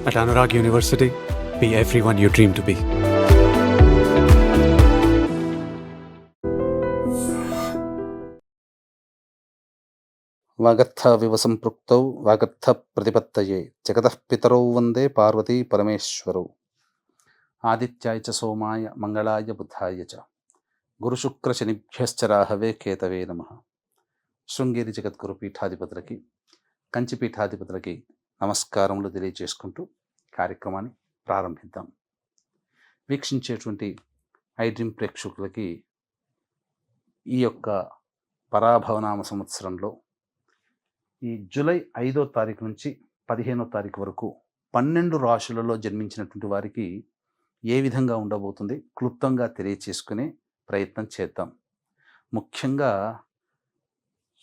At Anurag University, be everyone you dream to be. వాగర్థావివ సంపృక్తౌ వాగర్థ ప్రతిపత్తయే జగతః పితరౌ వందే పార్వతీ పరమేశ్వరౌ. ఆదిత్యాయ చ సోమాయ మంగళాయ బుధాయ చ గురుశుక్రశనిభ్యశ్చ రాహవే కేతవే నమః. శృంగేరి జగద్గురు పీఠాధిపతులకి, కంచి పీఠాధిపతులకి నమస్కారములు తెలియజేసుకుంటూ కార్యక్రమాన్ని ప్రారంభిద్దాం. వీక్షించేటువంటి ఐ డ్రీమ్ ప్రేక్షకులకి ఈ యొక్క పరాభవనామ సంవత్సరంలో ఈ జూలై 5వ తారీఖు నుంచి 15వ తారీఖు వరకు 12 రాశులలో జన్మించినటువంటి వారికి ఏ విధంగా ఉండబోతుంది క్లుప్తంగా తెలియచేసుకునే ప్రయత్నం చేద్దాం. ముఖ్యంగా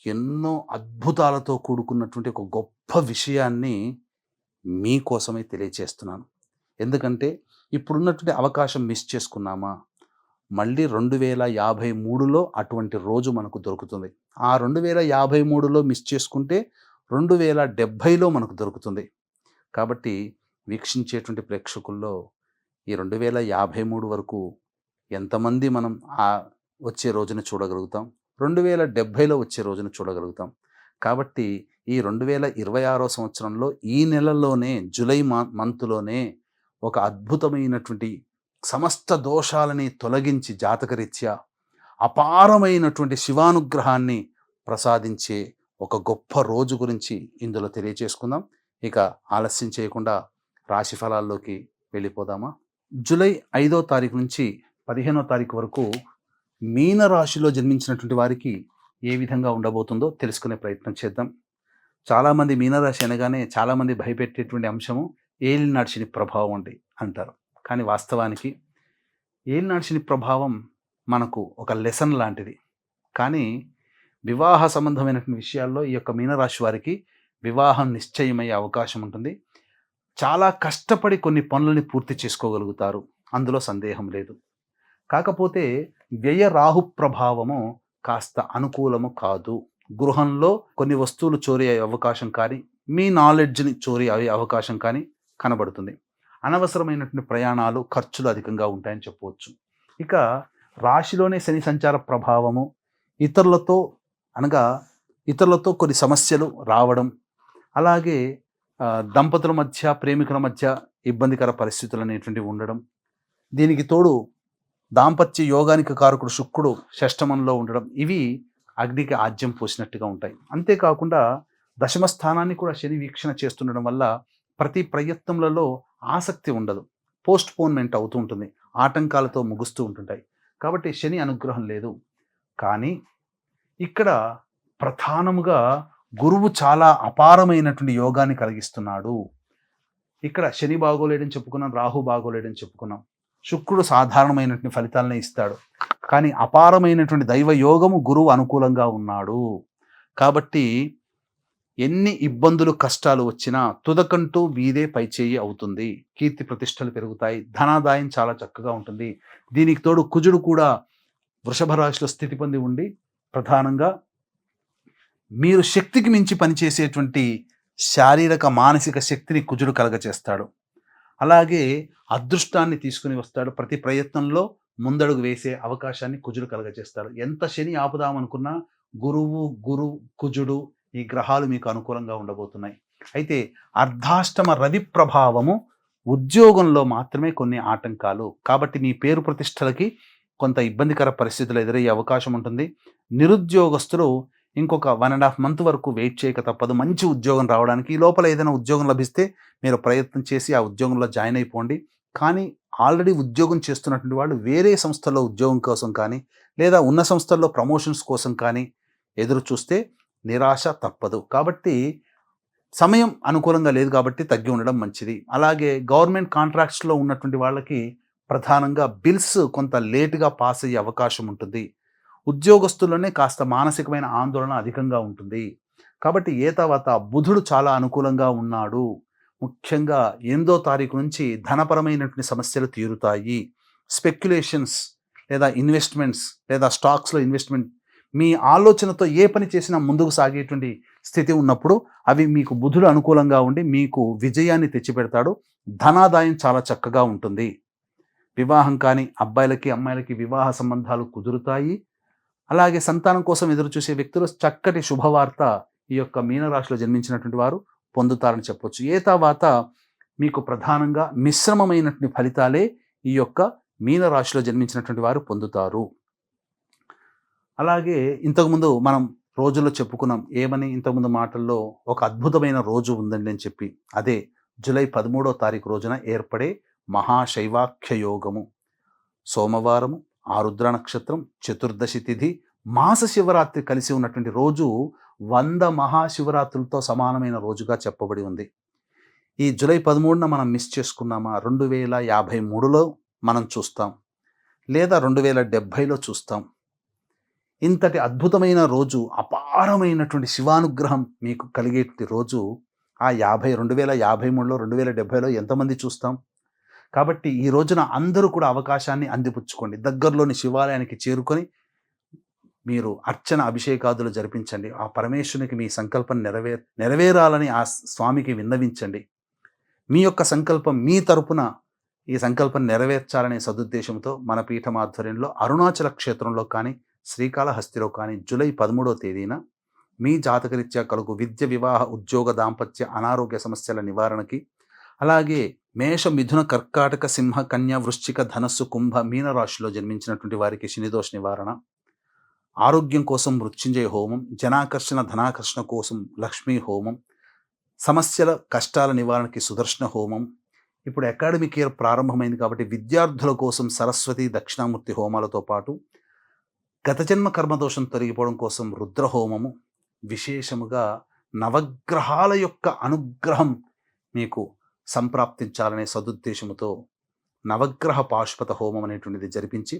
ఎన్నో అద్భుతాలతో కూడుకున్నటువంటి ఒక గొప్ప విషయాన్ని మీకోసమే తెలియచేస్తున్నాను. ఎందుకంటే ఇప్పుడున్నటువంటి అవకాశం మిస్ చేసుకున్నామా, మళ్ళీ 2053లో అటువంటి రోజు మనకు దొరుకుతుంది. ఆ 2053లో మిస్ చేసుకుంటే 2070లో మనకు దొరుకుతుంది. కాబట్టి వీక్షించేటువంటి ప్రేక్షకుల్లో ఈ 2053 వరకు ఎంతమంది మనం వచ్చే రోజును చూడగలుగుతాం, 2070లో వచ్చే రోజును చూడగలుగుతాం. కాబట్టి ఈ 2026వ సంవత్సరంలో ఈ నెలలోనే జూలై మంత్లోనే ఒక అద్భుతమైనటువంటి సమస్త దోషాలని తొలగించి జాతకరీత్యా అపారమైనటువంటి శివానుగ్రహాన్ని ప్రసాదించే ఒక గొప్ప రోజు గురించి ఇందులో తెలియచేసుకుందాం. ఇక ఆలస్యం చేయకుండా రాశి ఫలాల్లోకి వెళ్ళిపోదామా. జూలై 5వ తారీఖు నుంచి 15వ తారీఖు వరకు మీనరాశిలో జన్మించినటువంటి వారికి ఏ విధంగా ఉండబోతుందో తెలుసుకునే ప్రయత్నం చేద్దాం. చాలామంది మీనరాశి అనగానే చాలామంది భయపెట్టేటువంటి అంశము ఏలినాటి శని ప్రభావం అంటారు. కానీ వాస్తవానికి ఏలినాటి శని ప్రభావం మనకు ఒక లెసన్ లాంటిది. కానీ వివాహ సంబంధమైనటువంటి విషయాల్లో ఈ యొక్క మీనరాశి వారికి వివాహం నిశ్చయమయ్యే అవకాశం ఉంటుంది. చాలా కష్టపడి కొన్ని పనులని పూర్తి చేసుకోగలుగుతారు, అందులో సందేహం లేదు. కాకపోతే వ్యయ రాహు ప్రభావము కాస్త అనుకూలము కాదు. గృహంలో కొన్ని వస్తువులు చోరీ అయ్యే అవకాశం కానీ, మీ నాలెడ్జ్ని చోరీ అయ్యే అవకాశం కానీ కనబడుతుంది. అనవసరమైనటువంటి ప్రయాణాలు, ఖర్చులు అధికంగా ఉంటాయని చెప్పవచ్చు. ఇక రాశిలోనే శని సంచార ప్రభావము ఇతరులతో కొన్ని సమస్యలు రావడం, అలాగే దంపతుల మధ్య, ప్రేమికుల మధ్య ఇబ్బందికర పరిస్థితులు అనేటువంటివి ఉండడం, దీనికి తోడు దాంపత్య యోగానికి కారకుడు శుక్రుడు షష్టమంలో ఉండడం, ఇవి అగ్నికి ఆజ్యం పోసినట్టుగా ఉంటాయి. అంతేకాకుండా దశమ స్థానాన్ని కూడా శని వీక్షణ చేస్తుండడం వల్ల ప్రతి ప్రయత్నంలలో ఆసక్తి ఉండదు, పోస్ట్ పోన్మెంట్ అవుతూ ఉంటుంది, ఆటంకాలతో ముగుస్తూ ఉంటుంటాయి. కాబట్టి శని అనుగ్రహం లేదు. కానీ ఇక్కడ ప్రధానముగా గురువు చాలా అపారమైనటువంటి యోగాన్ని కలిగిస్తున్నాడు. ఇక్కడ శని బాగోలేడని చెప్పుకున్నాం, రాహు బాగోలేడని చెప్పుకున్నాం, శుక్రుడు సాధారణమైనటువంటి ఫలితాలనే ఇస్తాడు. కానీ అపారమైనటువంటి దైవ యోగము గురువు అనుకూలంగా ఉన్నాడు. కాబట్టి ఎన్ని ఇబ్బందులు, కష్టాలు వచ్చినా తుదకంటూ వీదే పైచేయి అవుతుంది. కీర్తి ప్రతిష్టలు పెరుగుతాయి, ధనాదాయం చాలా చక్కగా ఉంటుంది. దీనికి తోడు కుజుడు కూడా వృషభ రాశిలో స్థితి పొంది ఉండి ప్రధానంగా మీరు శక్తికి మించి పనిచేసేటువంటి శారీరక మానసిక శక్తిని కుజుడు కలగచేస్తాడు. అలాగే అదృష్టాన్ని తీసుకుని వస్తాడు. ప్రతి ప్రయత్నంలో ముందడుగు వేసే అవకాశాన్ని కుజుడు కలగచేస్తాడు. ఎంత శని ఆపుదామనుకున్నా కుజుడు ఈ గ్రహాలు మీకు అనుకూలంగా ఉండబోతున్నాయి. అయితే అర్ధాష్టమ రవి ప్రభావము ఉద్యోగంలో మాత్రమే కొన్ని ఆటంకాలు. కాబట్టి మీ పేరు ప్రతిష్టలకి కొంత ఇబ్బందికర పరిస్థితులు ఎదురయ్యే అవకాశం ఉంటుంది. నిరుద్యోగస్తులు ఇంకొక 1.5 month వరకు వెయిట్ చేయక తప్పదు మంచి ఉద్యోగం రావడానికి. ఈ లోపల ఏదైనా ఉద్యోగం లభిస్తే మీరు ప్రయత్నం చేసి ఆ ఉద్యోగంలో జాయిన్ అయిపోండి. కానీ ఆల్రెడీ ఉద్యోగం చేస్తున్నటువంటి వాళ్ళు వేరే సంస్థల్లో ఉద్యోగం కోసం కానీ, లేదా ఉన్న సంస్థల్లో ప్రమోషన్స్ కోసం కానీ ఎదురు చూస్తే నిరాశ తప్పదు. కాబట్టి సమయం అనుకూలంగా లేదు కాబట్టి తగ్గి ఉండడం మంచిది. అలాగే గవర్నమెంట్ కాంట్రాక్ట్స్లో ఉన్నటువంటి వాళ్ళకి ప్రధానంగా బిల్స్ కొంత లేటుగా పాస్ అయ్యే అవకాశం ఉంటుంది. ఉద్యోగస్తుల్లోనే కాస్త మానసికమైన ఆందోళన అధికంగా ఉంటుంది. కాబట్టి తర్వాత బుధుడు చాలా అనుకూలంగా ఉన్నాడు. ముఖ్యంగా 8వ తారీఖు నుంచి ధనపరమైనటువంటి సమస్యలు తీరుతాయి. స్పెక్యులేషన్స్ లేదా ఇన్వెస్ట్మెంట్స్ లేదా స్టాక్స్లో ఇన్వెస్ట్మెంట్ మీ ఆలోచనతో ఏ పని చేసినా ముందుకు సాగేటువంటి స్థితి ఉన్నప్పుడు అవి మీకు బుధుడు అనుకూలంగా ఉండి మీకు విజయాన్ని తెచ్చిపెడతాడు. ధనాదాయం చాలా చక్కగా ఉంటుంది. వివాహం కాని అబ్బాయిలకి అమ్మాయిలకి వివాహ సంబంధాలు కుదురుతాయి. అలాగే సంతానం కోసం ఎదురుచూసే వ్యక్తులు చక్కటి శుభవార్త ఈ యొక్క మీనరాశిలో జన్మించినటువంటి వారు పొందుతారని చెప్పొచ్చు. తర్వాత మీకు ప్రధానంగా మిశ్రమమైనటువంటి ఫలితాలే ఈ యొక్క మీనరాశిలో జన్మించినటువంటి వారు పొందుతారు. అలాగే ఇంతకుముందు మనం రోజుల్లో చెప్పుకున్నాం ఏమని, ఇంతకుముందు మాటల్లో ఒక అద్భుతమైన రోజు ఉందండి అని చెప్పి. అదే జూలై 13వ తారీఖు రోజున ఏర్పడే మహాశైవాఖ్య యోగము. సోమవారము, ఆరుద్ర నక్షత్రం, చతుర్దశి తిథి, మాస శివరాత్రి కలిసి ఉన్నటువంటి రోజు 100 మహాశివరాత్రులతో సమానమైన రోజుగా చెప్పబడి ఉంది. ఈ జూలై 13న మనం మిస్ చేసుకున్నామా 2053లో మనం చూస్తాం, లేదా 2070లో చూస్తాం. ఇంతటి అద్భుతమైన రోజు, అపారమైనటువంటి శివానుగ్రహం మీకు కలిగేటువంటి రోజు ఆ 2053లో 2070లో ఎంతమంది చూస్తాం? కాబట్టి ఈ రోజున అందరూ కూడా అవకాశాన్ని అందిపుచ్చుకోండి. దగ్గరలోని శివాలయానికి చేరుకొని మీరు అర్చన అభిషేకాదులు జరిపించండి. ఆ పరమేశ్వరునికి మీ సంకల్పం నెరవేరాలని ఆ స్వామికి విన్నవించండి. మీ యొక్క సంకల్పం మీ తరపున ఈ సంకల్పం నెరవేర్చాలనే సదుద్దేశంతో మన పీఠం ఆధ్వర్యంలో అరుణాచల క్షేత్రంలో కానీ శ్రీకాళహస్తిలో కానీ జూలై 13వ తేదీన మీ జాతకరీత్యా కలుగు విద్య, వివాహ, ఉద్యోగ, దాంపత్య, అనారోగ్య సమస్యల నివారణకి, అలాగే మేష, మిథున, కర్కాటక, సింహ, కన్య, వృశ్చిక, ధనస్సు, కుంభ, మీన రాశిలో జన్మించినటువంటి వారికి శనిదోష నివారణ, ఆరోగ్యం కోసం మృత్యుంజయ హోమం, జనాకర్షణ, ధనాకర్షణ కోసం లక్ష్మీ హోమం, సమస్యల కష్టాల నివారణకి సుదర్శన హోమం. ఇప్పుడు అకాడమిక్ ఇయర్ ప్రారంభమైంది కాబట్టి విద్యార్థుల కోసం సరస్వతి, దక్షిణామూర్తి హోమాలతో పాటు గత జన్మ కర్మదోషం తొలగిపోవడం కోసం రుద్రహోమము, విశేషముగా నవగ్రహాల యొక్క అనుగ్రహం మీకు సంప్రాప్తించాలనే సదుద్దేశముతో నవగ్రహ పాశుపత హోమం అనేటువంటిది జరిపించి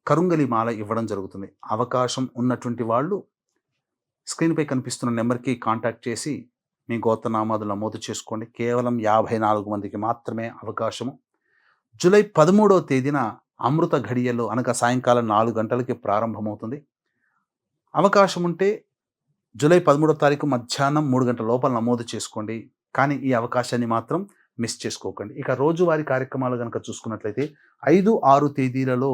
కరుంగలి మాల ఇవ్వడం జరుగుతుంది. అవకాశం ఉన్నటువంటి వాళ్ళు స్క్రీన్పై కనిపిస్తున్న నెంబర్కి కాంటాక్ట్ చేసి మీ గోత్రనామాదులు నమోదు చేసుకోండి. కేవలం 54 మందికి మాత్రమే అవకాశము. జూలై 13వ తేదీన అమృత ఘడియల్లో అనగా సాయంకాలం 4 గంటలకి ప్రారంభమవుతుంది. అవకాశం ఉంటే జూలై 13వ తారీఖు మధ్యాహ్నం 3 గంటల లోపల నమోదు చేసుకోండి. కానీ ఈ అవకాశాన్ని మాత్రం మిస్ చేసుకోకండి. ఇక రోజువారీ కార్యక్రమాలు కనుక చూసుకున్నట్లయితే 5, 6 తేదీలలో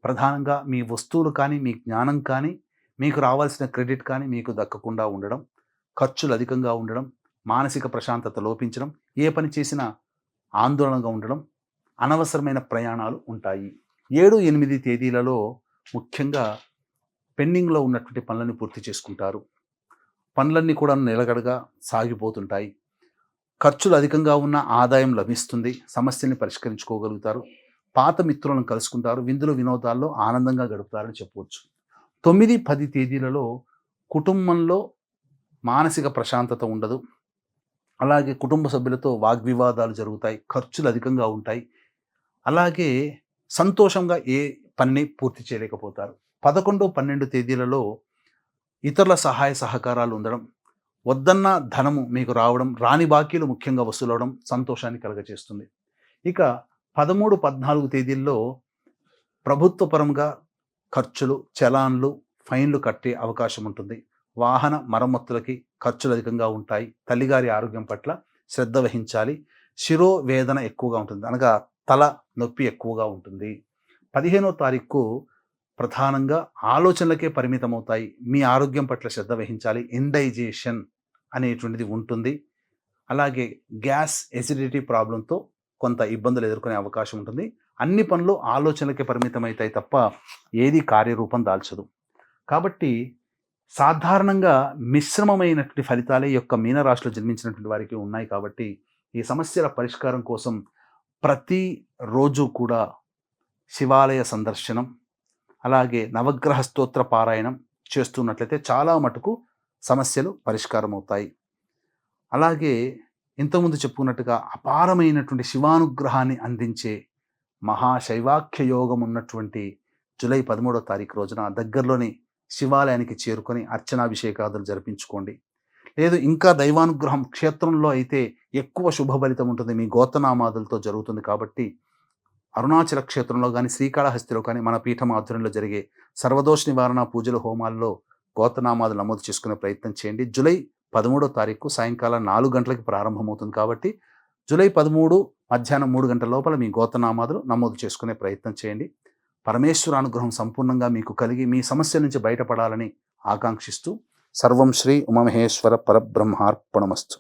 ప్రధానంగా మీ వస్తువులు కానీ, మీ జ్ఞానం కానీ, మీకు రావాల్సిన క్రెడిట్ కానీ మీకు దక్కకుండా ఉండడం, ఖర్చులు అధికంగా ఉండడం, మానసిక ప్రశాంతత లోపించడం, ఏ పని చేసినా ఆందోళనగా ఉండడం, అనవసరమైన ప్రయాణాలు ఉంటాయి. 7, 8 తేదీలలో ముఖ్యంగా పెండింగ్లో ఉన్నటువంటి పనులని పూర్తి చేసుకుంటారు. పనులన్నీ కూడా నిలకడగా సాగిపోతుంటాయి. ఖర్చులు అధికంగా ఉన్న ఆదాయం లభిస్తుంది. సమస్యల్ని పరిష్కరించుకోగలుగుతారు. పాత మిత్రులను కలుసుకుంటారు. విందులు వినోదాల్లో ఆనందంగా గడుపుతారని చెప్పవచ్చు. 9, 10 తేదీలలో కుటుంబంలో మానసిక ప్రశాంతత ఉండదు. అలాగే కుటుంబ సభ్యులతో వాగ్వివాదాలు జరుగుతాయి. ఖర్చులు అధికంగా ఉంటాయి. అలాగే సంతోషంగా ఏ పనిని పూర్తి చేయలేకపోతారు. 11, 12 తేదీలలో ఇతరుల సహాయ సహకారాలు ఉండడం, వద్దన్న ధనము మీకు రావడం, రాని బాకీలు ముఖ్యంగా వసూలవడం సంతోషాన్ని కలగజేస్తుంది. ఇక 13, 14 తేదీల్లో ప్రభుత్వపరంగా ఖర్చులు, చలాన్లు, ఫైన్లు కట్టే అవకాశం ఉంటుంది. వాహన మరమ్మతులకి ఖర్చులు అధికంగా ఉంటాయి. తల్లిగారి ఆరోగ్యం పట్ల శ్రద్ధ వహించాలి. శిరోవేదన ఎక్కువగా ఉంటుంది, అనగా తల నొప్పి ఎక్కువగా ఉంటుంది. 15వ తారీఖు ప్రధానంగా ఆలోచనలకే పరిమితమవుతాయి. మీ ఆరోగ్యం పట్ల శ్రద్ధ వహించాలి. ఇండైజేషన్ అనేటువంటిది ఉంటుంది. అలాగే గ్యాస్, ఎసిడిటీ ప్రాబ్లంతో కొంత ఇబ్బందులు ఎదుర్కొనే అవకాశం ఉంటుంది. అన్ని పనులు ఆలోచనలకే పరిమితమవుతాయి తప్ప ఏది కార్యరూపం దాల్చదు. కాబట్టి సాధారణంగా మిశ్రమమైనటువంటి ఫలితాలే యొక్క మీనరాశిలో జన్మించినటువంటి వారికి ఉన్నాయి. కాబట్టి ఈ సమస్యల పరిష్కారం కోసం ప్రతిరోజు కూడా శివాలయ సందర్శనం, అలాగే నవగ్రహ స్తోత్ర పారాయణం చేస్తున్నట్లయితే చాలా మటుకు సమస్యలు పరిష్కారం అవుతాయి. అలాగే ఇంతకుముందు చెప్పుకున్నట్టుగా అపారమైనటువంటి శివానుగ్రహాన్ని అందించే మహాశైవాఖ్య యోగం ఉన్నటువంటి జూలై 13వ తారీఖు రోజున దగ్గరలోని శివాలయానికి చేరుకొని అర్చనాభిషేకాదులు జరిపించుకోండి. లేదు ఇంకా దైవానుగ్రహం క్షేత్రంలో అయితే ఎక్కువ శుభ ఫలితం ఉంటుంది. మీ గోత్రనామాదులతో జరుగుతుంది కాబట్టి అరుణాచల క్షేత్రంలో కానీ శ్రీకాళహస్తిలో కానీ మన పీఠం ఆధ్వర్యంలో జరిగే సర్వదోష నివారణ పూజలు హోమాల్లో గోత్రనామాలు నమోదు చేసుకునే ప్రయత్నం చేయండి. జూలై 13వ తారీఖు సాయంకాలం 4 గంటలకి ప్రారంభమవుతుంది కాబట్టి జూలై 13 మధ్యాహ్నం 3 గంటల లోపల మీ గోత్రనామాలు నమోదు చేసుకునే ప్రయత్నం చేయండి. పరమేశ్వర అనుగ్రహం సంపూర్ణంగా మీకు కలిగి మీ సమస్య నుంచి బయటపడాలని ఆకాంక్షిస్తూ సర్వం శ్రీ ఉమామహేశ్వర పరబ్రహ్మార్పణమస్తు.